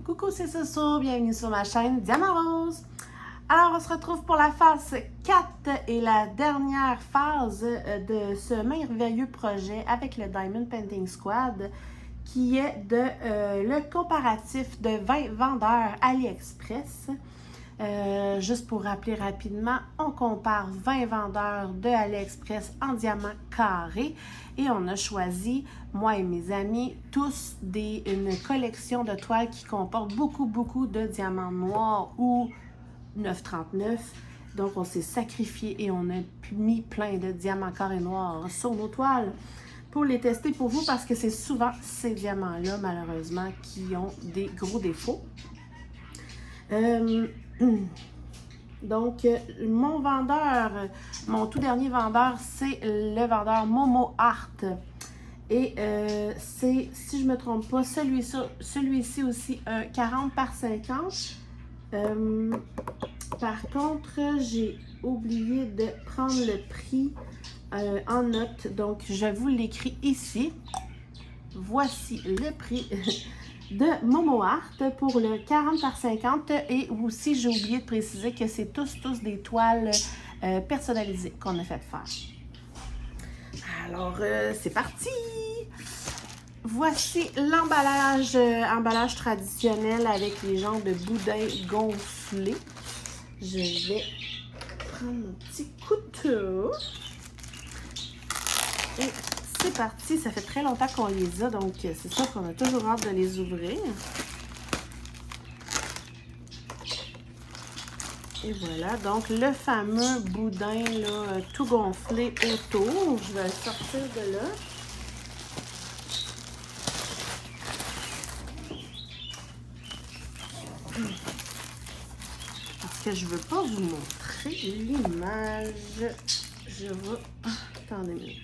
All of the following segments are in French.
Coucou, c'est Soso, bienvenue sur ma chaîne Diamant Rose. Alors, on se retrouve pour la phase 4 et la dernière phase de ce merveilleux projet avec le Diamond Painting Squad qui est le comparatif de 20 vendeurs AliExpress. Juste pour rappeler rapidement, on compare 20 vendeurs de AliExpress en diamants carrés et on a choisi, moi et mes amis, tous une collection de toiles qui comporte beaucoup de diamants noirs ou 9,39. Donc on s'est sacrifié et on a mis plein de diamants carrés noirs sur nos toiles pour les tester pour vous parce que c'est souvent ces diamants-là, malheureusement, qui ont des gros défauts. Donc, mon vendeur, mon tout dernier vendeur, c'est le vendeur Momo Art. Et c'est, si je ne me trompe pas, celui-ci aussi, un 40 par 50. Par contre, j'ai oublié de prendre le prix en note. Donc, je vous l'écris ici. Voici le prix de Momo Art pour le 40 par 50 et aussi j'ai oublié de préciser que c'est tous des toiles personnalisées qu'on a fait faire. Alors c'est parti! Voici l'emballage, emballage traditionnel avec les genres de boudin gonflés. Je vais prendre mon petit couteau et c'est parti, ça fait très longtemps qu'on les a, donc c'est sûr qu'on a toujours hâte de les ouvrir. Et voilà, donc le fameux boudin là, tout gonflé autour. Je vais le sortir de là. Parce que je ne veux pas vous montrer l'image. Je vais... Attendez une minute.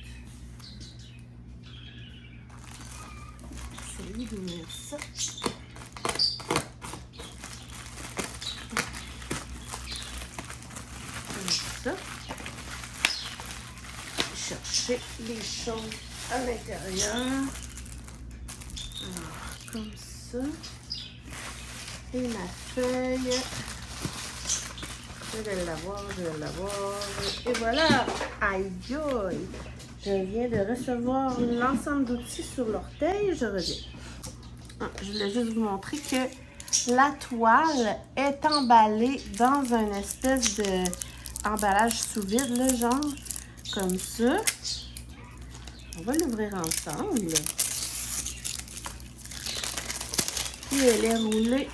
D'ouvrir ça. Comme ça. Chercher les choses à l'intérieur. Alors, comme ça. Et ma feuille. Je vais l'avoir, Et voilà! Aïe aïe! Je viens de recevoir l'ensemble d'outils sur l'orteil. Je reviens. Je voulais juste vous montrer que la toile est emballée dans une espèce de emballage sous vide, là, genre comme ça. On va l'ouvrir ensemble. Puis elle est roulée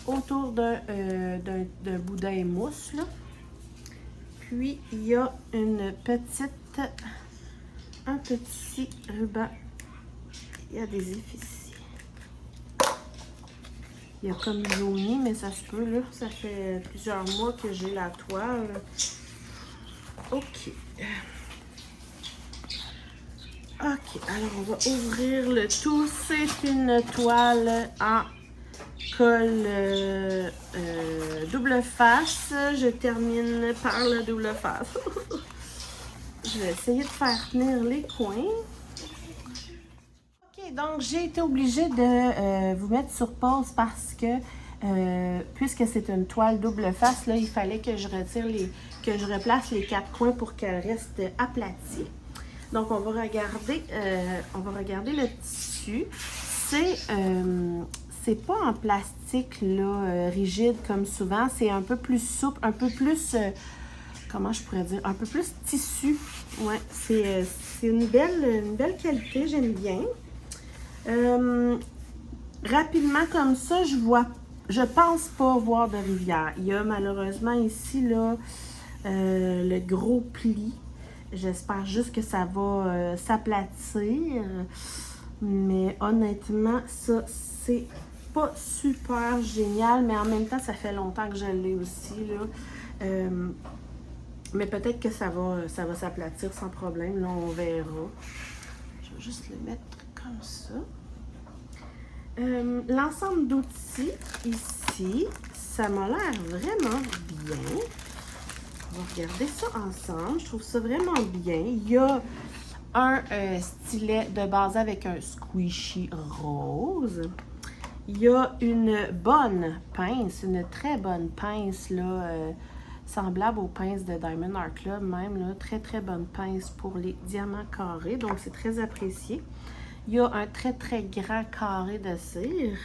autour d'un boudin mousse, là. Puis il y a un petit ruban. Il y a des effets ici. Il y a comme jauni, mais ça se peut, là. Ça fait plusieurs mois que j'ai la toile. OK. OK, alors on va ouvrir le tout. C'est une toile en colle double face. Je termine par le double face. Je vais essayer de faire tenir les coins. Donc, j'ai été obligée de vous mettre sur pause parce que, puisque c'est une toile double face, là, il fallait que je replace les 4 coins pour qu'elle reste aplatie. Donc, on va regarder le tissu. C'est pas en plastique là, rigide comme souvent. C'est un peu plus souple, un peu plus, comment je pourrais dire, un peu plus tissu. Ouais, c'est une belle qualité, j'aime bien. Rapidement comme ça, je pense pas voir de rivière. Il y a malheureusement ici là le gros pli. J'espère juste que ça va s'aplatir. Mais honnêtement, ça c'est pas super génial. Mais en même temps, ça fait longtemps que je l'ai aussi là. Mais peut-être que ça va s'aplatir sans problème. Là, on verra. Je vais juste le mettre comme ça. L'ensemble d'outils ici, ça m'a l'air vraiment bien. On va regarder ça ensemble. Je trouve ça vraiment bien. Il y a un stylet de base avec un squishy rose. Il y a une bonne pince, une très bonne pince, là, semblable aux pinces de Diamond Art Club, même, là, très très bonne pince pour les diamants carrés, donc c'est très apprécié. Il y a un très très grand carré de cire.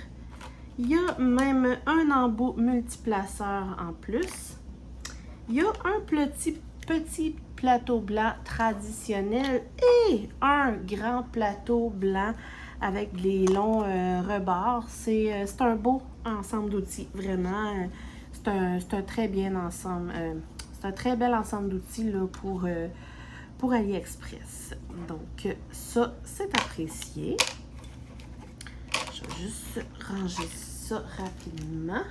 Il y a même un embout multiplaceur en plus. Il y a un petit plateau blanc traditionnel et un grand plateau blanc avec des longs rebords. C'est un beau ensemble d'outils, vraiment. C'est un très bien ensemble. C'est un très bel ensemble d'outils pour AliExpress. Donc, ça, c'est apprécié. Je vais juste ranger ça rapidement.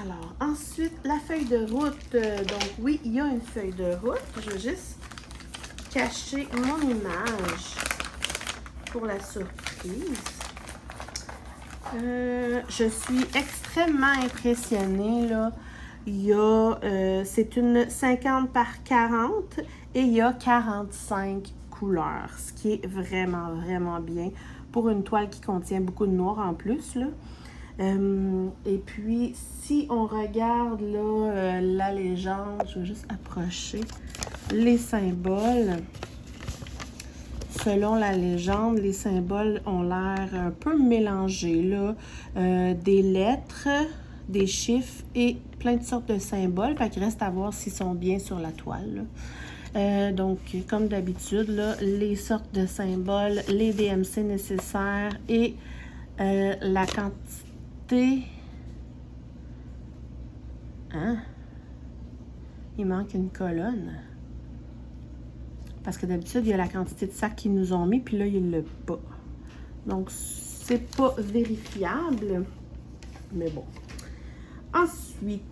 Alors, ensuite, la feuille de route. Donc, oui, il y a une feuille de route. Je vais juste cacher mon image pour la surprise. Je suis extrêmement impressionnée, là. Il y a, c'est une 50 par 40 et il y a 45 couleurs, ce qui est vraiment, vraiment bien pour une toile qui contient beaucoup de noir en plus, là. Et puis, si on regarde là, la légende, je vais juste approcher les symboles. Selon la légende, les symboles ont l'air un peu mélangés, là. Des lettres, des chiffres et plein de sortes de symboles. Fait qu'il reste à voir s'ils sont bien sur la toile, là. Donc, comme d'habitude, là, les sortes de symboles, les DMC nécessaires et la quantité. Hein? Il manque une colonne. Parce que d'habitude, il y a la quantité de sacs qu'ils nous ont mis, puis là, il l'a pas. Donc, c'est pas vérifiable. Mais bon. Ensuite,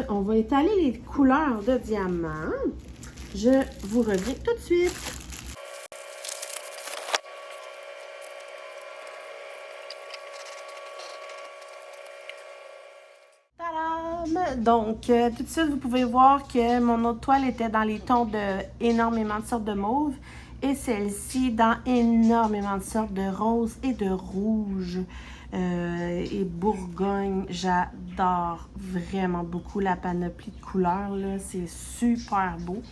on va étaler les couleurs de diamants. Je vous reviens tout de suite. Donc, tout de suite, vous pouvez voir que mon autre toile était dans les tons de énormément de sortes de mauve et celle-ci dans énormément de sortes de rose et de rouge et bourgogne. J'adore vraiment beaucoup la panoplie de couleurs, là. C'est super beau.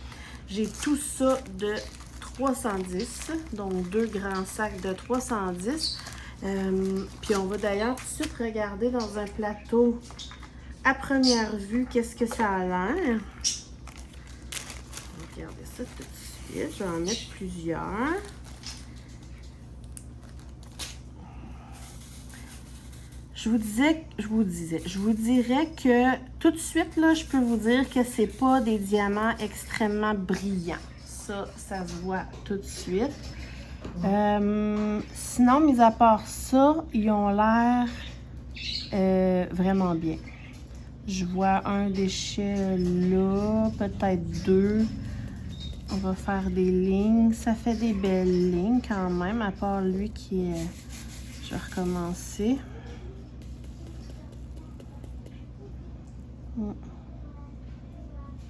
J'ai tout ça de 310, donc 2 grands sacs de 310. Puis on va d'ailleurs tout de suite regarder dans un plateau à première vue, qu'est-ce que ça a l'air? Regardez ça tout de suite. Je vais en mettre plusieurs. Je vous dirais que tout de suite, là, je peux vous dire que c'est pas des diamants extrêmement brillants. Ça se voit tout de suite. Sinon, mis à part ça, ils ont l'air vraiment bien. Je vois un déchet là, peut-être 2. On va faire des lignes. Ça fait des belles lignes quand même, à part lui qui est... Je vais recommencer.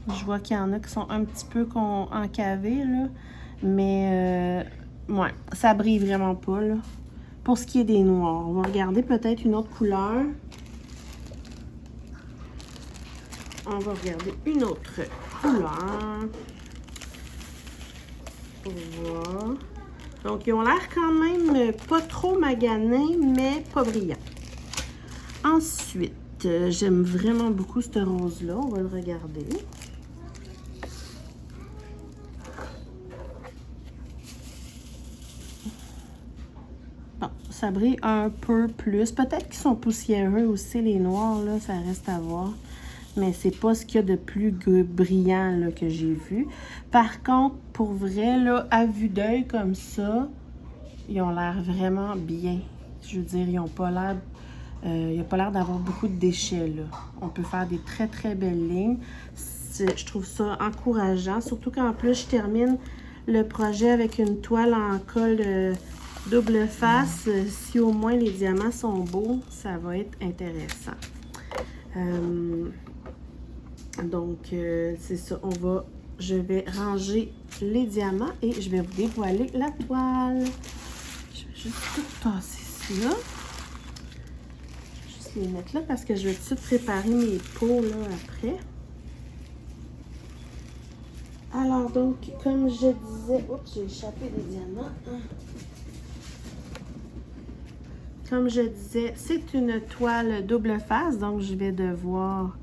Je vois qu'il y en a qui sont un petit peu encavés, là. Mais, ouais, ça brille vraiment pas, là. Pour ce qui est des noirs, on va regarder peut-être une autre couleur. On va regarder une autre couleur pour voir. Donc, ils ont l'air quand même pas trop maganés, mais pas brillants. Ensuite, j'aime vraiment beaucoup ce rose-là. On va le regarder. Bon, ça brille un peu plus. Peut-être qu'ils sont poussiéreux aussi, les noirs, là. Ça reste à voir. Mais c'est pas ce qu'il y a de plus brillant là, que j'ai vu. Par contre, pour vrai, là, à vue d'œil comme ça, ils ont l'air vraiment bien. Je veux dire, ils n'ont pas l'air... il n'y a pas l'air d'avoir beaucoup de déchets, là. On peut faire des très, très belles lignes. Je trouve ça encourageant. Surtout qu'en plus, je termine le projet avec une toile en colle double face. Si au moins les diamants sont beaux, ça va être intéressant. Donc, c'est ça. Je vais ranger les diamants et je vais vous dévoiler la toile. Je vais juste tout tasser ça. Juste les mettre là parce que je vais tout de suite préparer mes pots là après. Alors donc, comme je disais, oups, j'ai échappé des diamants. Comme je disais, c'est une toile double face, donc je vais devoir...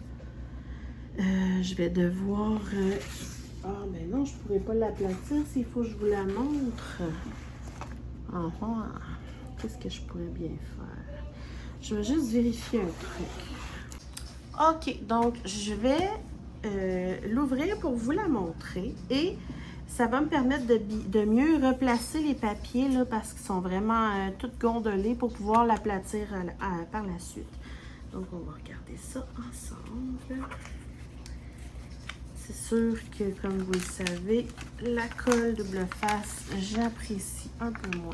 Ah, ben non, je ne pourrais pas l'aplatir s'il faut que je vous la montre. Qu'est-ce que je pourrais bien faire? Je vais juste vérifier un truc. OK, donc je vais l'ouvrir pour vous la montrer et ça va me permettre de mieux replacer les papiers là, parce qu'ils sont vraiment tous gondolés pour pouvoir l'aplatir par la suite. Donc, on va regarder ça ensemble. C'est sûr que, comme vous le savez, la colle double face, j'apprécie un peu moins.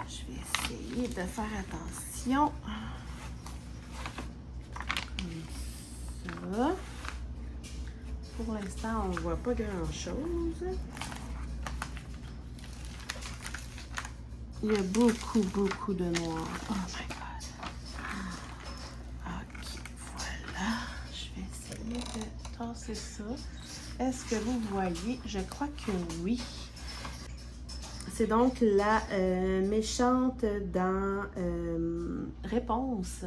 Je vais essayer de faire attention. Comme ça. Pour l'instant, on ne voit pas grand-chose. Il y a beaucoup de noir. Oh my God. OK, voilà. Je vais essayer de tasser ça. Est-ce que vous voyez? Je crois que oui. C'est donc la méchante dans Réponse.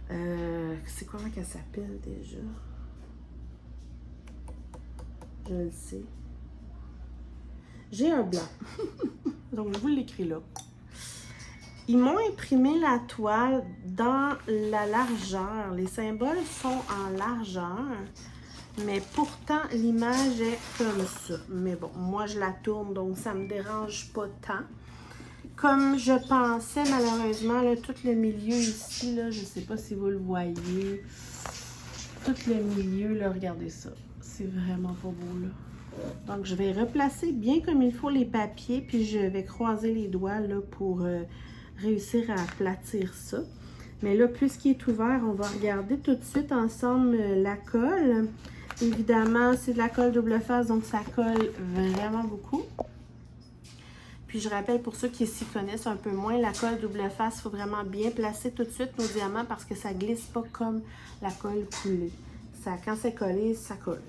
C'est comment qu'elle s'appelle déjà? Je le sais. J'ai un blanc. Donc, je vous l'écris là. Ils m'ont imprimé la toile dans la largeur. Les symboles sont en largeur. Mais pourtant, l'image est comme ça. Mais bon, moi, je la tourne, donc ça ne me dérange pas tant. Comme je pensais, malheureusement, là, tout le milieu ici, là, je ne sais pas si vous le voyez. Tout le milieu, là, regardez ça. C'est vraiment pas beau, là. Donc, je vais replacer bien comme il faut les papiers, puis je vais croiser les doigts, là, pour réussir à aplatir ça. Mais là, puisqu'il est ouvert, on va regarder tout de suite ensemble la colle. Évidemment, c'est de la colle double face, donc ça colle vraiment beaucoup. Puis je rappelle pour ceux qui s'y connaissent un peu moins, la colle double face, il faut vraiment bien placer tout de suite nos diamants parce que ça glisse pas comme la colle coulée. Ça, quand c'est collé, ça colle.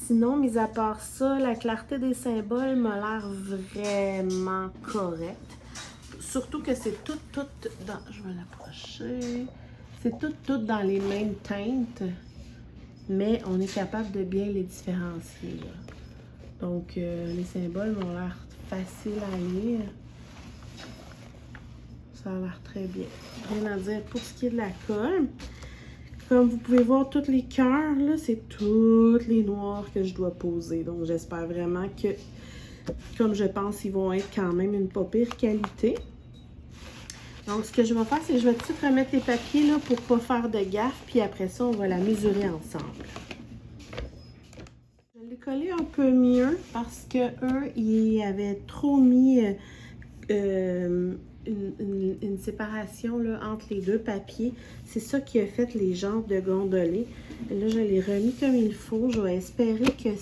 Sinon, mis à part ça, la clarté des symboles m'a l'air vraiment correcte. Surtout que c'est tout dans... Je vais l'approcher. C'est tout dans les mêmes teintes. Mais on est capable de bien les différencier, là. Donc, les symboles m'ont l'air faciles à lire. Ça a l'air très bien. Rien à dire pour ce qui est de la colle. Comme vous pouvez voir, tous les cœurs, là, c'est toutes les noirs que je dois poser. Donc, j'espère vraiment que, comme je pense, ils vont être quand même une pas pire qualité. Donc, ce que je vais faire, c'est que je vais tout de suite remettre les papiers là, pour ne pas faire de gaffe. Puis après ça, on va la mesurer ensemble. Je l'ai collé un peu mieux parce que eux, ils avaient trop mis une séparation là, entre les deux papiers. C'est ça qui a fait les jambes de gondoler. Là, je l'ai remis comme il faut. Je vais espérer que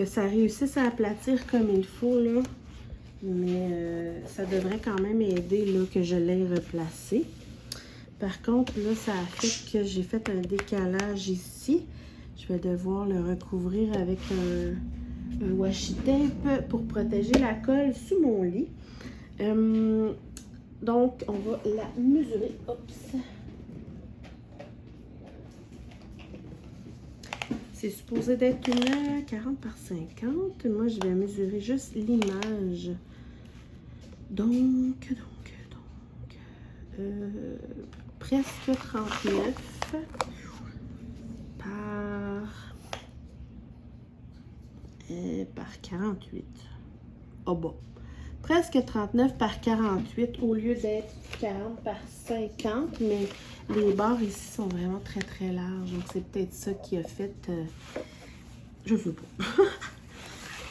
ça réussisse à aplatir comme il faut, là. Mais ça devrait quand même aider là, que je l'ai replacé. Par contre, là, ça a fait que j'ai fait un décalage ici. Je vais devoir le recouvrir avec un washi tape pour protéger la colle sous mon lit. Donc, on va la mesurer. Oups. C'est supposé d'être une 40 par 50. Moi, je vais mesurer juste l'image. Donc, presque 39 par 48. Oh bon. Presque 39 par 48 au lieu d'être 40 par 50, mais les barres ici sont vraiment très larges. Donc, c'est peut-être ça qui a fait... je ne sais pas.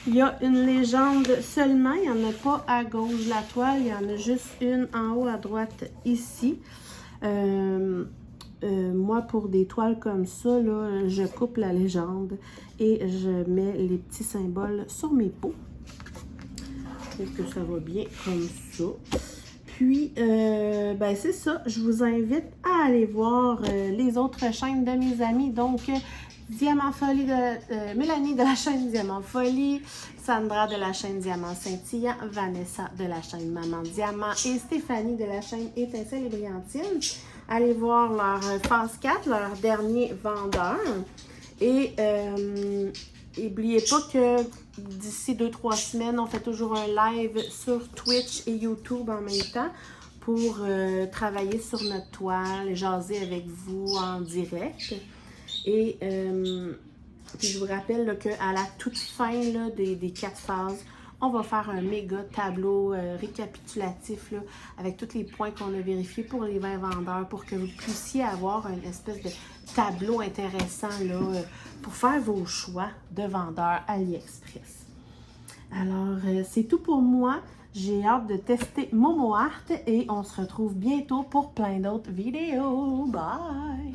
Il y a une légende seulement, il n'y en a pas à gauche de la toile, il y en a juste une en haut à droite ici. Moi, pour des toiles comme ça, là, je coupe la légende et je mets les petits symboles sur mes pots. Je trouve que ça va bien comme ça. Puis, ben c'est ça. Je vous invite à aller voir les autres chaînes de mes amis. Donc, Diamant Folie de Mélanie de la chaîne Diamant Folie, Sandra de la chaîne Diamant Scintillant, Vanessa de la chaîne Maman Diamant et Stéphanie de la chaîne Étincelle et Brillantine. Allez voir leur phase 4, leur dernier vendeur. Et n'oubliez pas que d'ici 2-3 semaines, on fait toujours un live sur Twitch et YouTube en même temps pour travailler sur notre toile, jaser avec vous en direct. Et puis je vous rappelle qu'à la toute fin là, des 4 phases, on va faire un méga tableau récapitulatif là, avec tous les points qu'on a vérifiés pour les 20 vendeurs pour que vous puissiez avoir une espèce de tableau intéressant là, pour faire vos choix de vendeurs AliExpress. Alors, c'est tout pour moi. J'ai hâte de tester Momo Art et on se retrouve bientôt pour plein d'autres vidéos. Bye!